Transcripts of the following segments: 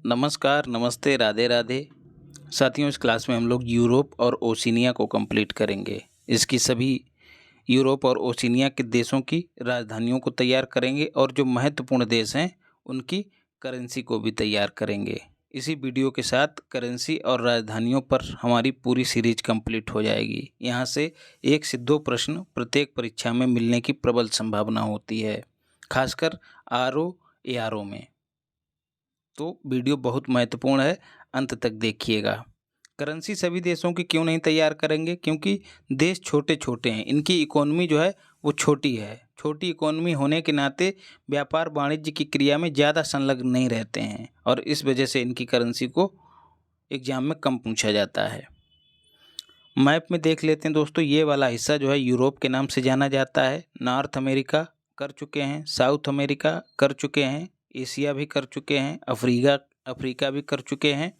नमस्कार, नमस्ते, राधे राधे। साथियों, इस क्लास में हम लोग यूरोप और ओशिनिया को कंप्लीट करेंगे। इसकी सभी यूरोप और ओशिनिया के देशों की राजधानियों को तैयार करेंगे और जो महत्वपूर्ण देश हैं उनकी करेंसी को भी तैयार करेंगे। इसी वीडियो के साथ करेंसी और राजधानियों पर हमारी पूरी सीरीज कंप्लीट हो जाएगी। यहाँ से 1 से 2 प्रश्न प्रत्येक परीक्षा में मिलने की प्रबल संभावना होती है, खासकर आरओ एआरओ में। तो वीडियो बहुत महत्वपूर्ण है, अंत तक देखिएगा। करेंसी सभी देशों की क्यों नहीं तैयार करेंगे? क्योंकि देश छोटे छोटे हैं, इनकी इकोनॉमी जो है वो छोटी है। छोटी इकोनॉमी होने के नाते व्यापार वाणिज्य की क्रिया में ज़्यादा संलग्न नहीं रहते हैं और इस वजह से इनकी करेंसी को एग्जाम में कम पूछा जाता है। मैप में देख लेते हैं दोस्तों, ये वाला हिस्सा जो है यूरोप के नाम से जाना जाता है। नॉर्थ अमेरिका कर चुके हैं, साउथ अमेरिका कर चुके हैं, एशिया भी कर चुके हैं, अफ्रीका भी कर चुके हैं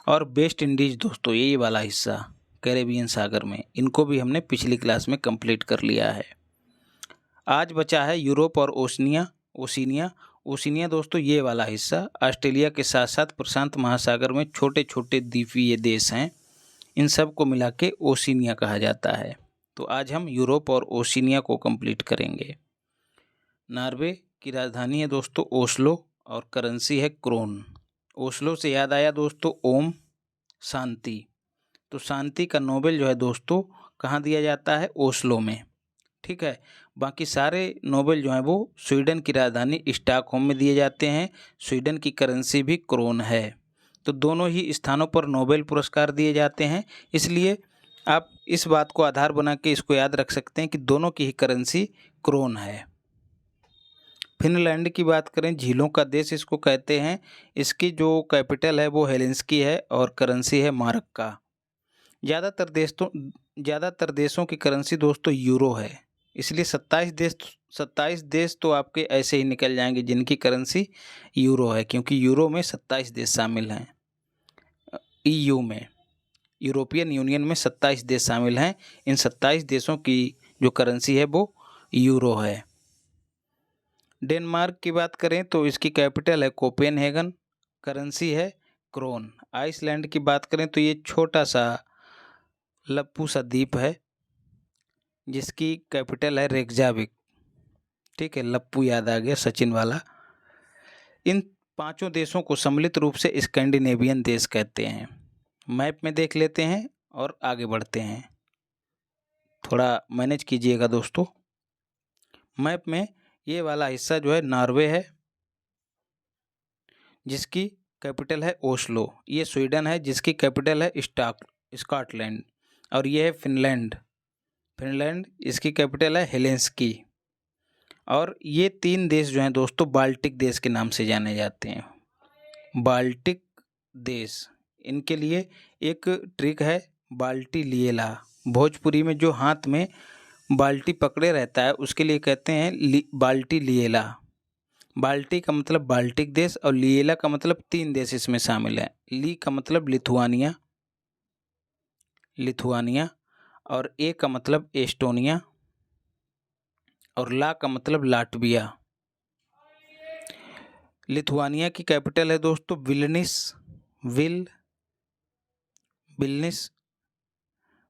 और वेस्ट इंडीज़ दोस्तों ये वाला हिस्सा कैरेबियन सागर में, इनको भी हमने पिछली क्लास में कंप्लीट कर लिया है। आज बचा है यूरोप और ओशिनिया दोस्तों ये वाला हिस्सा ऑस्ट्रेलिया के साथ साथ प्रशांत महासागर में छोटे छोटे द्वीपीय देश हैं, इन सब को मिला के ओशिनिया कहा जाता है। तो आज हम यूरोप और ओशिनिया को कंप्लीट करेंगे। नॉर्वे की राजधानी है दोस्तों ओस्लो और करेंसी है क्रोन। ओस्लो से याद आया दोस्तों ओम शांति, तो शांति का नोबेल जो है दोस्तों कहाँ दिया जाता है? ओस्लो में। ठीक है, बाकी सारे नोबेल जो हैं वो स्वीडन की राजधानी स्टॉकहोम में दिए जाते हैं। स्वीडन की करेंसी भी क्रोन है, तो दोनों ही स्थानों पर नोबेल पुरस्कार दिए जाते हैं। इसलिए आप इस बात को आधार बना के इसको याद रख सकते हैं कि दोनों की ही करेंसी क्रोन है। फिनलैंड की बात करें, झीलों का देश इसको कहते हैं। इसकी जो कैपिटल है वो हेलेंस्की है और करेंसी है मार्क का। ज़्यादातर देशों की करेंसी दोस्तों यूरो है, इसलिए 27 देश तो आपके ऐसे ही निकल जाएंगे जिनकी करेंसी यूरो है, क्योंकि यूरो में 27 देश शामिल हैं। ईयू में, यूरोपियन यूनियन में 27 देश शामिल हैं। इन 27 देशों की जो करेंसी है वो यूरो है। डेनमार्क की बात करें तो इसकी कैपिटल है कोपेनहेगन, करेंसी है क्रोन। आइसलैंड की बात करें तो ये छोटा सा लप्पू सा द्वीप है जिसकी कैपिटल है रेकजाविक। ठीक है, लप्पू याद आ गया, सचिन वाला। इन 5 देशों को सम्मिलित रूप से स्कैंडिनेवियन देश कहते हैं। मैप में देख लेते हैं और आगे बढ़ते हैं, थोड़ा मैनेज कीजिएगा दोस्तों। मैप में ये वाला हिस्सा जो है नॉर्वे है जिसकी कैपिटल है ओस्लो। ये स्वीडन है जिसकी कैपिटल है स्कॉटलैंड। और ये है फिनलैंड इसकी कैपिटल है हेलेंस्की। और ये 3 देश जो हैं दोस्तों बाल्टिक देश के नाम से जाने जाते हैं। बाल्टिक देश, इनके लिए एक ट्रिक है बाल्टी लिएला। भोजपुरी में जो हाथ में बाल्टी पकड़े रहता है उसके लिए कहते हैं बाल्टी लिएला। बाल्टी का मतलब बाल्टिक देश और लिएला का मतलब 3 देश इसमें शामिल है। ली का मतलब लिथुआनिया और ए का मतलब एस्टोनिया और ला का मतलब लाटविया। लिथुआनिया की कैपिटल है दोस्तों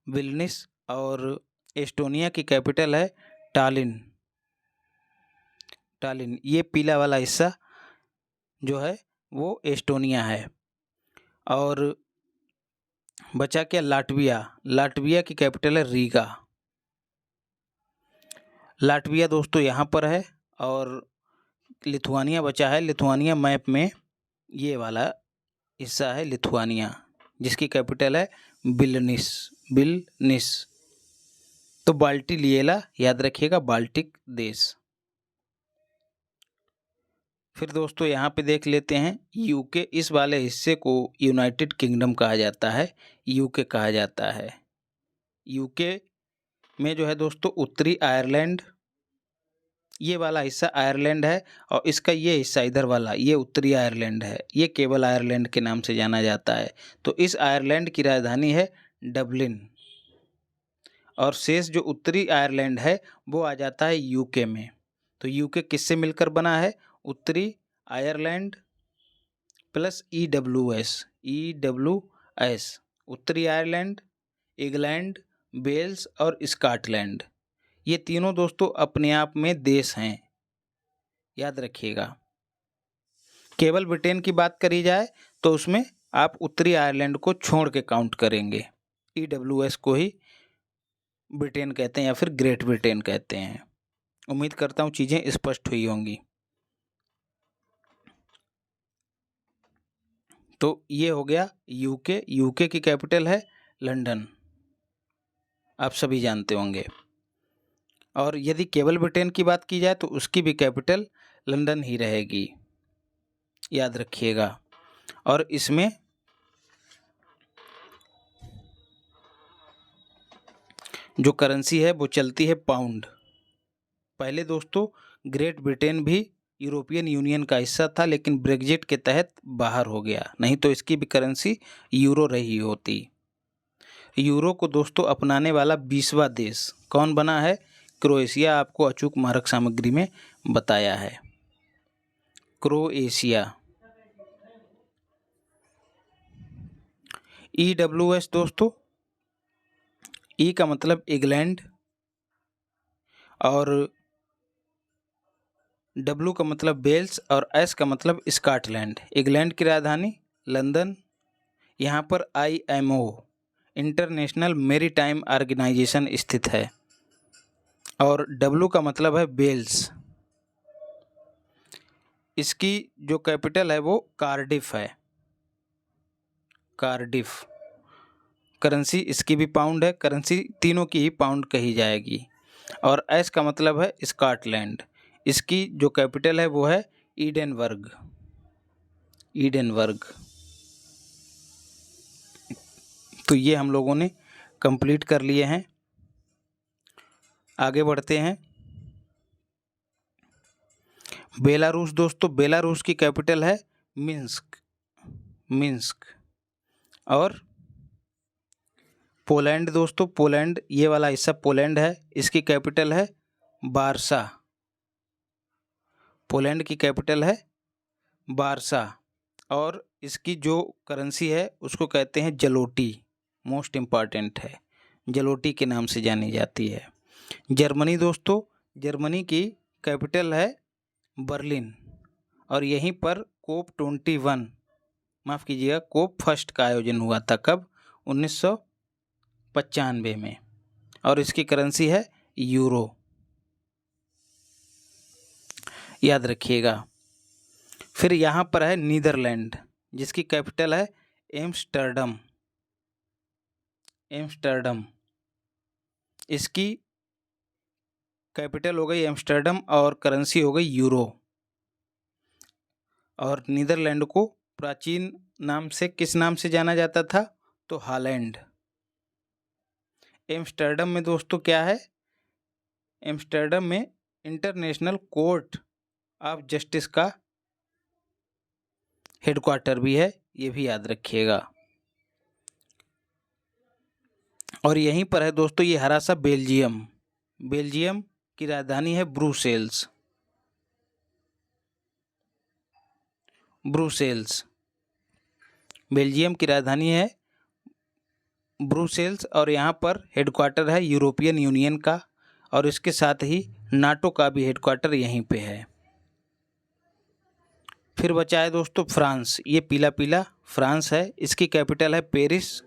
विल्निस और एस्टोनिया की कैपिटल है टालिन। ये पीला वाला हिस्सा जो है वो एस्टोनिया है। और बचा क्या? लाटविया की कैपिटल है रीगा। लाटविया दोस्तों यहाँ पर है और लिथुआनिया बचा है। लिथुआनिया मैप में ये वाला हिस्सा है लिथुआनिया जिसकी कैपिटल है विल्निस। तो बाल्टी लिएला याद रखिएगा, बाल्टिक देश। फिर दोस्तों यहाँ पे देख लेते हैं यूके। इस वाले हिस्से को यूनाइटेड किंगडम कहा जाता है, यूके कहा जाता है। यूके में जो है दोस्तों उत्तरी आयरलैंड, ये वाला आयरलैंड आयरलैंड है और इसका ये हिस्सा इधर वाला ये उत्तरी आयरलैंड है। ये केवल आयरलैंड के नाम से जाना जाता है। तो इस आयरलैंड की राजधानी है डबलिन और शेष जो उत्तरी आयरलैंड है वो आ जाता है यूके में। तो यूके किससे मिलकर बना है? उत्तरी आयरलैंड प्लस EWS उत्तरी आयरलैंड, इंग्लैंड, वेल्स और स्कॉटलैंड। ये तीनों दोस्तों अपने आप में देश हैं, याद रखिएगा। केवल ब्रिटेन की बात करी जाए तो उसमें आप उत्तरी आयरलैंड को छोड़ के काउंट करेंगे। EWS को ही ब्रिटेन कहते हैं या फिर ग्रेट ब्रिटेन कहते हैं। उम्मीद करता हूँ चीज़ें स्पष्ट हुई होंगी। तो ये हो गया यूके। यूके की कैपिटल है लंदन, आप सभी जानते होंगे। और यदि केवल ब्रिटेन की बात की जाए तो उसकी भी कैपिटल लंदन ही रहेगी, याद रखिएगा। और इसमें जो करेंसी है वो चलती है पाउंड। पहले दोस्तों ग्रेट ब्रिटेन भी यूरोपियन यूनियन का हिस्सा था, लेकिन ब्रेग्जिट के तहत बाहर हो गया, नहीं तो इसकी भी करेंसी यूरो रही होती। यूरो को दोस्तों अपनाने वाला 20वां देश कौन बना है? क्रोएशिया। आपको अचूक मारक सामग्री में बताया है, क्रोएशिया। EWS दोस्तों, ई का मतलब इंग्लैंड और W का मतलब वेल्स और S का मतलब स्कॉटलैंड। इंग्लैंड की राजधानी लंदन। यहाँ पर IMO इंटरनेशनल मैरीटाइम ऑर्गेनाइजेशन स्थित है। और W का मतलब है वेल्स। इसकी जो कैपिटल है वो कार्डिफ है, कार्डिफ। करेंसी इसकी भी पाउंड है, करेंसी तीनों की ही पाउंड कही जाएगी। और S का मतलब है स्कॉटलैंड। इसकी जो कैपिटल है वो है ईडेनबर्ग, ईडेनबर्ग। तो ये हम लोगों ने कंप्लीट कर लिए हैं। आगे बढ़ते हैं। बेलारूस दोस्तों, बेलारूस की कैपिटल है मिन्स्क, मिन्स्क। और पोलैंड दोस्तों, पोलैंड ये वाला हिस्सा पोलैंड है, इसकी कैपिटल है वारसा। पोलैंड की कैपिटल है वारसा। और इसकी जो करेंसी है उसको कहते हैं जलोटी, मोस्ट इम्पॉर्टेंट है, जलोटी के नाम से जानी जाती है। जर्मनी दोस्तों, जर्मनी की कैपिटल है बर्लिन। और यहीं पर कोप 21, माफ़ कीजिएगा, कोप फर्स्ट का आयोजन हुआ था। कब? 1995 में। और इसकी करेंसी है यूरो, याद रखिएगा। फिर यहाँ पर है नीदरलैंड, जिसकी कैपिटल है एम्स्टर्डम, एम्स्टर्डम। इसकी कैपिटल हो गई एम्स्टर्डम और करेंसी हो गई यूरो। और नीदरलैंड को प्राचीन नाम से किस नाम से जाना जाता था? तो हॉलैंड। एम्स्टर्डम में दोस्तों क्या है? एम्स्टर्डम में इंटरनेशनल कोर्ट ऑफ जस्टिस का हेडक्वार्टर भी है, ये भी याद रखिएगा। और यहीं पर है दोस्तों ये हरा सा बेल्जियम। बेल्जियम की राजधानी है ब्रुसेल्स, ब्रुसेल्स। बेल्जियम की राजधानी है ब्रुसेल्स और यहाँ पर हेडक्वार्टर है यूरोपियन यूनियन का, और इसके साथ ही नाटो का भी हेडक्वार्टर यहीं पे है। फिर बचा है दोस्तों फ्रांस। ये पीला पीला फ्रांस है, इसकी कैपिटल है पेरिस।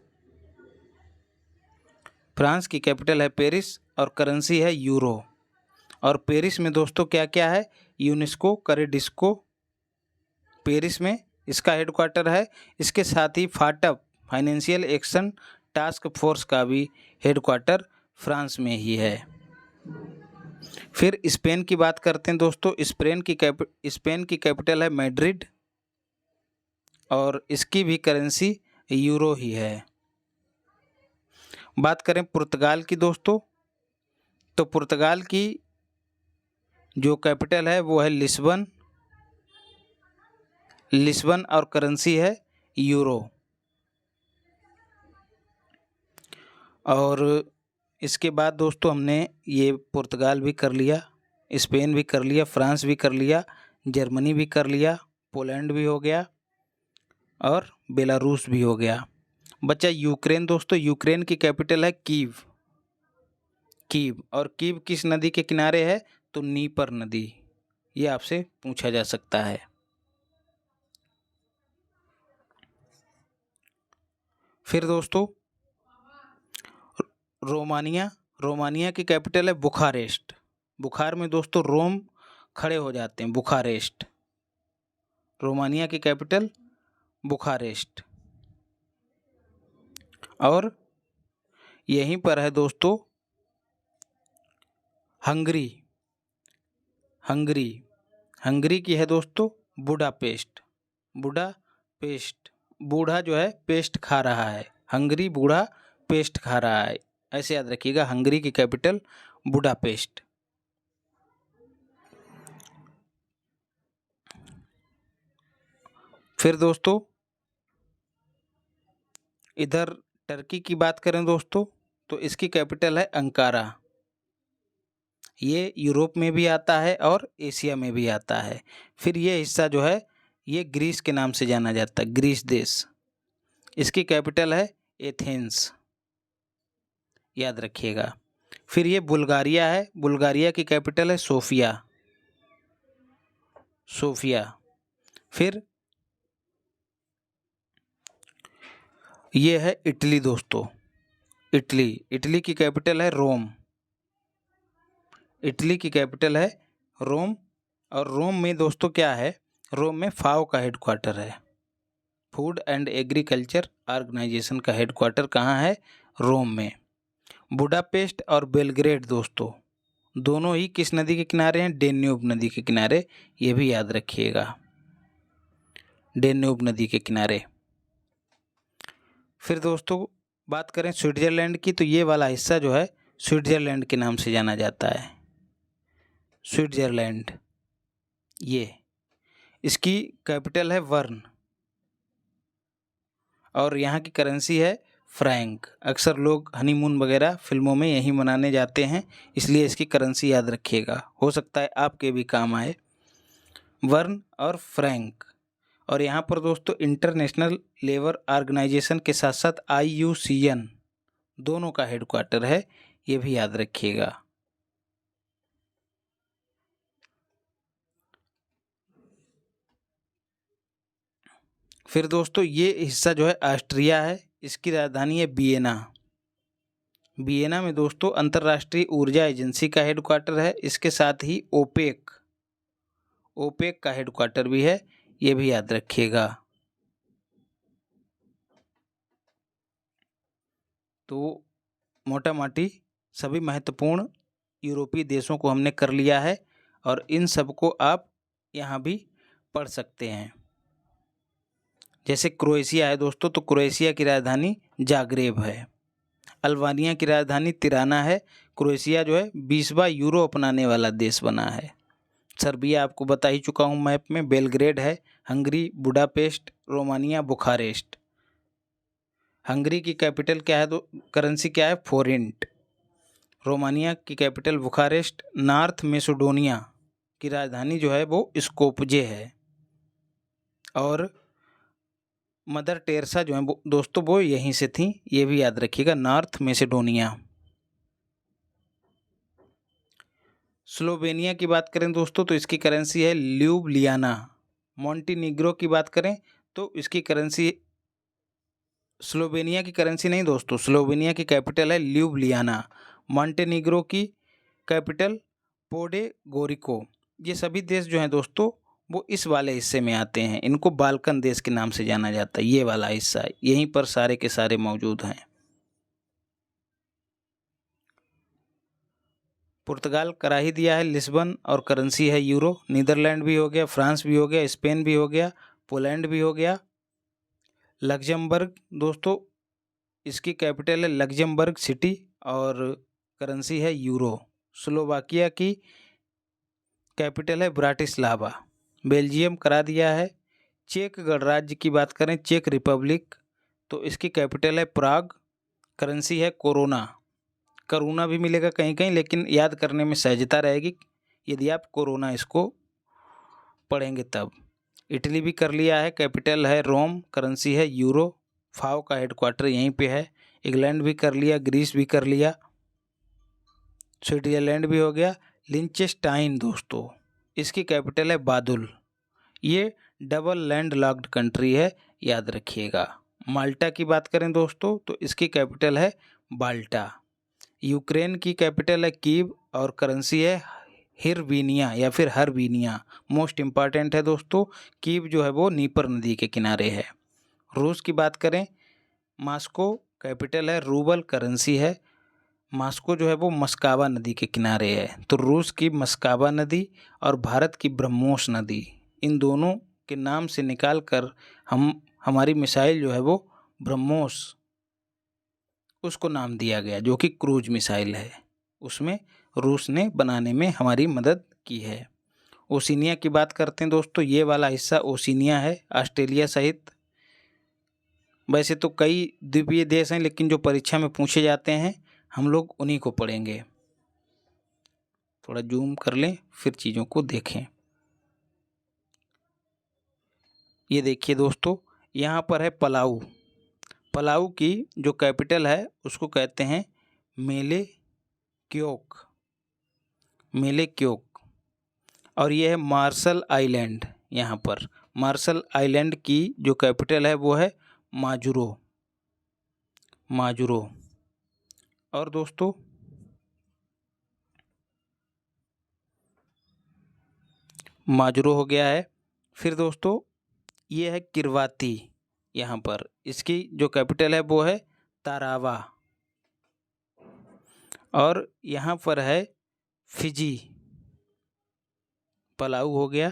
फ्रांस की कैपिटल है पेरिस और करेंसी है यूरो। और पेरिस में दोस्तों क्या क्या है? यूनेस्को, करेडिस्को, पेरिस में इसका हेडक्वार्टर है। इसके साथ ही फाटप, फाइनेंशियल एक्शन टास्क फोर्स का भी हेडक्वार्टर फ्रांस में ही है। फिर स्पेन की बात करते हैं दोस्तों। स्पेन की कैपिटल है मैड्रिड और इसकी भी करेंसी यूरो ही है। बात करें पुर्तगाल की दोस्तों, तो पुर्तगाल की जो कैपिटल है वो है लिस्बन, लिस्बन और करेंसी है यूरो। और इसके बाद दोस्तों हमने ये पुर्तगाल भी कर लिया, स्पेन भी कर लिया, फ्रांस भी कर लिया, जर्मनी भी कर लिया, पोलैंड भी हो गया, और बेलारूस भी हो गया। बच्चा यूक्रेन दोस्तों, यूक्रेन की कैपिटल है कीव। कीव, और कीव किस नदी के किनारे है? तो नीपर नदी। ये आपसे पूछा जा सकता है। फिर दोस्तों रोमानिया, रोमानिया की कैपिटल है बुखारेस्ट। बुखार में दोस्तों रोम खड़े हो जाते हैं, बुखारेस्ट। रोमानिया की कैपिटल बुखारेस्ट। और यहीं पर है दोस्तों हंगरी। हंगरी, हंगरी की है दोस्तों बुडापेस्ट। बुडापेस्ट, बूढ़ा जो है पेस्ट खा रहा है, हंगरी बूढ़ा पेस्ट खा रहा है, ऐसे याद रखिएगा। हंगरी की कैपिटल बुडापेस्ट। फिर दोस्तों इधर टर्की की बात करें दोस्तों, तो इसकी कैपिटल है अंकारा। ये यूरोप में भी आता है और एशिया में भी आता है। फिर ये हिस्सा जो है ये ग्रीस के नाम से जाना जाता है, ग्रीस देश। इसकी कैपिटल है एथेंस, याद रखिएगा। फिर ये बुल्गारिया है, बुल्गारिया की कैपिटल है सोफिया। सोफिया। फिर ये है इटली दोस्तों, इटली। इटली की कैपिटल है रोम। इटली की कैपिटल है रोम। और रोम में दोस्तों क्या है? रोम में फाओ का हेडक्वार्टर है। फूड एंड एग्रीकल्चर ऑर्गेनाइजेशन का हेडक्वार्टर कहाँ है? रोम में। बुडापेस्ट और बेलग्रेड दोस्तों दोनों ही किस नदी के किनारे हैं? डेन्यूब नदी के किनारे। ये भी याद रखिएगा, डेन्यूब नदी के किनारे। फिर दोस्तों बात करें स्विट्जरलैंड की, तो ये वाला हिस्सा जो है स्विट्जरलैंड के नाम से जाना जाता है। स्विट्जरलैंड, ये इसकी कैपिटल है वर्न और यहाँ की करेंसी है फ्रैंक। अक्सर लोग हनीमून वगैरह फिल्मों में यहीं मनाने जाते हैं, इसलिए इसकी करेंसी याद रखिएगा, हो सकता है आपके भी काम आए। वर्न और फ्रैंक। और यहाँ पर दोस्तों इंटरनेशनल लेबर ऑर्गेनाइजेशन के साथ साथ IUCN दोनों का हेडक्वार्टर है, ये भी याद रखिएगा। फिर दोस्तों ये हिस्सा जो है ऑस्ट्रिया है, इसकी राजधानी है वियना। वियना में दोस्तों अंतर्राष्ट्रीय ऊर्जा एजेंसी का हेडक्वार्टर है, इसके साथ ही ओपेक का हेडक्वार्टर भी है, ये भी याद रखिएगा। तो मोटा माटी सभी महत्वपूर्ण यूरोपीय देशों को हमने कर लिया है और इन सब को आप यहाँ भी पढ़ सकते हैं। जैसे क्रोएशिया है दोस्तों, तो क्रोएशिया की राजधानी जाग्रेब है। अल्बानिया की राजधानी तिराना है। क्रोएशिया जो है 20वां यूरो अपनाने वाला देश बना है। सर्बिया आपको बता ही चुका हूँ मैप में, बेलग्रेड है। Hungary Budapest, Romania Bucharest. Hungary की कैपिटल क्या है? तो करेंसी क्या है? फोरेंट। रोमानिया की कैपिटल बुखारेस्ट। नॉर्थ मैसेडोनिया की राजधानी जो है वो स्कोपजे है। और मदर टेरेसा जो है वो दोस्तों वो यहीं से थी, ये भी याद रखिएगा, नॉर्थ मैसेडोनिया। स्लोवेनिया की बात करें दोस्तों तो इसकी करेंसी है ल्यूब्लियाना। मॉन्टीनीग्रो की बात करें तो इसकी करेंसी, स्लोवेनिया की करेंसी नहीं दोस्तों, स्लोवेनिया की कैपिटल है ल्यूब्लियाना। मॉन्टेनीग्रो की कैपिटल पोडेगोरिको। ये सभी देश जो हैं दोस्तों वो इस वाले हिस्से में आते हैं, इनको बाल्कन देश के नाम से जाना जाता है। ये वाला हिस्सा यहीं पर सारे के सारे मौजूद हैं। पुर्तगाल करा ही दिया है, लिस्बन, और करेंसी है यूरो। नीदरलैंड भी हो गया, फ्रांस भी हो गया, स्पेन भी हो गया, पोलैंड भी हो गया। लग्जमबर्ग दोस्तों इसकी कैपिटल है लग्जमबर्ग सिटी और करेंसी है यूरो। स्लोवाकिया की कैपिटल है ब्राटिस्लावा। बेल्जियम करा दिया है। चेक गणराज्य की बात करें, चेक रिपब्लिक, तो इसकी कैपिटल है प्राग। करेंसी है कोरोना। करोना भी मिलेगा कहीं कहीं, लेकिन याद करने में सहजता रहेगी यदि आप कोरोना इसको पढ़ेंगे तब। इटली भी कर लिया है, कैपिटल है रोम, करेंसी है यूरो, फाओ का हेडक्वार्टर यहीं पे है। इंग्लैंड भी कर लिया, ग्रीस भी कर लिया, स्विट्जरलैंड भी हो गया। लिंचेस्टाइन दोस्तों, इसकी कैपिटल है बादुल। ये डबल लैंड लॉक्ड कंट्री है, याद रखिएगा। माल्टा की बात करें दोस्तों तो इसकी कैपिटल है बाल्टा। यूक्रेन की कैपिटल है कीव और करेंसी है हिरवीनिया या फिर हरवीनिया। मोस्ट इम्पॉर्टेंट है दोस्तों, कीव जो है वो नीपर नदी के किनारे है। रूस की बात करें, मॉस्को कैपिटल है, रूबल करेंसी है। मॉस्को जो है वो मस्कावा नदी के किनारे है, तो रूस की मस्कावा नदी और भारत की ब्रह्मोस नदी, इन दोनों के नाम से निकाल कर हमारी मिसाइल जो है वो ब्रह्मोस उसको नाम दिया गया, जो कि क्रूज मिसाइल है। उसमें रूस ने बनाने में हमारी मदद की है। ओशिनिया की बात करते हैं दोस्तों, ये वाला हिस्सा ओशिनिया है, ऑस्ट्रेलिया सहित। वैसे तो कई द्वीपीय देश हैं, लेकिन जो परीक्षा में पूछे जाते हैं हम लोग उन्हीं को पढ़ेंगे। थोड़ा जूम कर लें फिर चीज़ों को देखें। ये देखिए दोस्तों, यहाँ पर है पलाऊ। पलाऊ की जो कैपिटल है उसको कहते हैं मेले क्योक, मेले क्योक। और ये है मार्शल आइलैंड। यहाँ पर मार्शल आइलैंड की जो कैपिटल है वो है माजुरो, माजुरो। और दोस्तों माजुरो हो गया है। फिर दोस्तों ये है किरवाती, यहाँ पर इसकी जो कैपिटल है वो है तारावा। और यहाँ पर है फिजी, पलाऊ हो गया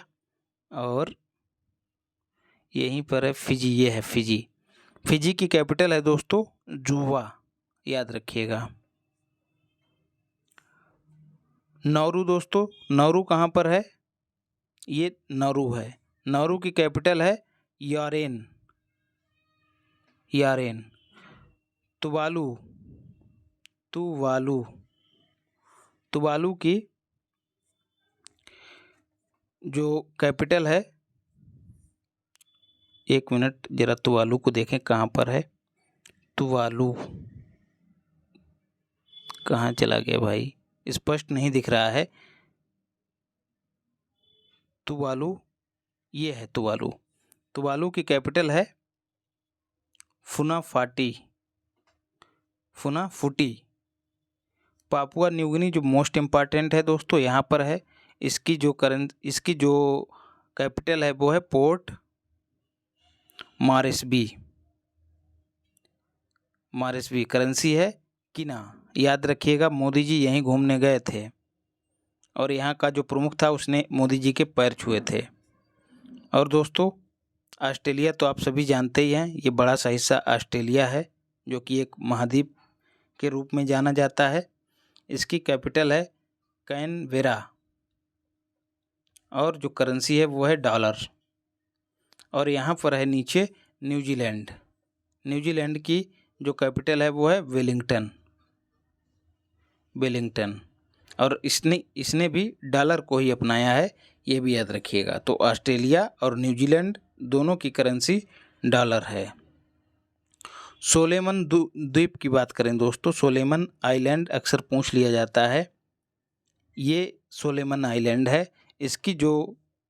और यहीं पर है फिजी, ये है फिजी। फिजी की कैपिटल है दोस्तों जुवा, याद रखिएगा। नौरू दोस्तों, नौरू कहाँ पर है? ये नौरू है। नौरू की कैपिटल है Yaren, Yaren. Tuvalu, Tuvalu, Tuvalu की जो कैपिटल है, एक मिनट जरा तुवालू को देखें कहाँ पर है। तुवालू कहाँ चला गया भाई, स्पष्ट नहीं दिख रहा है। तुवालू, ये है तुवालू। तुवालू की कैपिटल है फुनाफाटी, फुनाफुटी। पापुआ न्यू गिनी जो मोस्ट इम्पॉर्टेंट है दोस्तों, यहाँ पर है। इसकी जो कैपिटल है वो है पोर्ट मॉरिसबी, मॉरिसबी। करेंसी है किना, याद रखिएगा। मोदी जी यहीं घूमने गए थे और यहाँ का जो प्रमुख था उसने मोदी जी के पैर छुए थे। और दोस्तों ऑस्ट्रेलिया तो आप सभी जानते ही हैं, ये बड़ा सा हिस्सा ऑस्ट्रेलिया है जो कि एक महाद्वीप के रूप में जाना जाता है। इसकी कैपिटल है कैनवेरा और जो करेंसी है वो है डॉलर। और यहाँ पर है नीचे न्यूजीलैंड। न्यूजीलैंड की जो कैपिटल है वो है वेलिंगटन, वेलिंगटन। और इसने भी डॉलर को ही अपनाया है, ये भी याद रखिएगा। तो ऑस्ट्रेलिया और न्यूजीलैंड दोनों की करेंसी डॉलर है। सोलेमन द्वीप की बात करें दोस्तों, सोलेमन आइलैंड अक्सर पूछ लिया जाता है। ये सोलेमन आइलैंड है, इसकी जो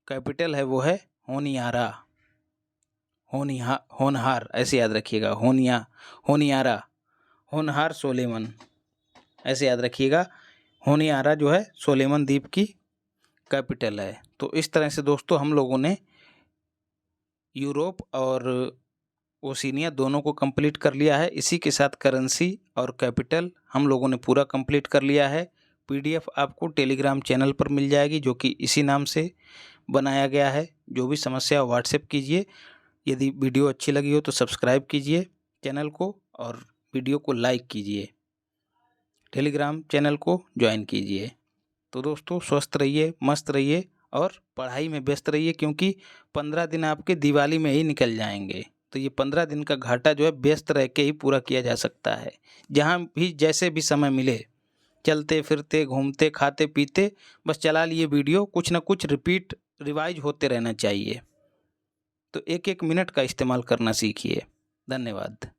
कैपिटल है वो है होनियारा, होनहार, ऐसे याद रखिएगा। होनियारा, होनहार सोलेमन, ऐसे याद रखिएगा। होनियारा जो है सोलेमन द्वीप की कैपिटल है। तो इस तरह से दोस्तों हम लोगों ने यूरोप और ओशिनिया दोनों को कंप्लीट कर लिया है। इसी के साथ करेंसी और कैपिटल हम लोगों ने पूरा कंप्लीट कर लिया है। पीडीएफ आपको टेलीग्राम चैनल पर मिल जाएगी, जो कि इसी नाम से बनाया गया है। जो भी समस्या व्हाट्सएप कीजिए। यदि वीडियो अच्छी लगी हो तो सब्सक्राइब कीजिए चैनल को और वीडियो को लाइक कीजिए, टेलीग्राम चैनल को ज्वाइन कीजिए। तो दोस्तों स्वस्थ रहिए, मस्त रहिए और पढ़ाई में व्यस्त रहिए, क्योंकि 15 दिन आपके दिवाली में ही निकल जाएंगे। तो ये 15 दिन का घाटा जो है व्यस्त रह के ही पूरा किया जा सकता है। जहाँ भी जैसे भी समय मिले, चलते फिरते, घूमते, खाते पीते, बस चला लिए वीडियो, कुछ ना कुछ रिवाइज होते रहना चाहिए। तो 1-1 मिनट का इस्तेमाल करना सीखिए। धन्यवाद।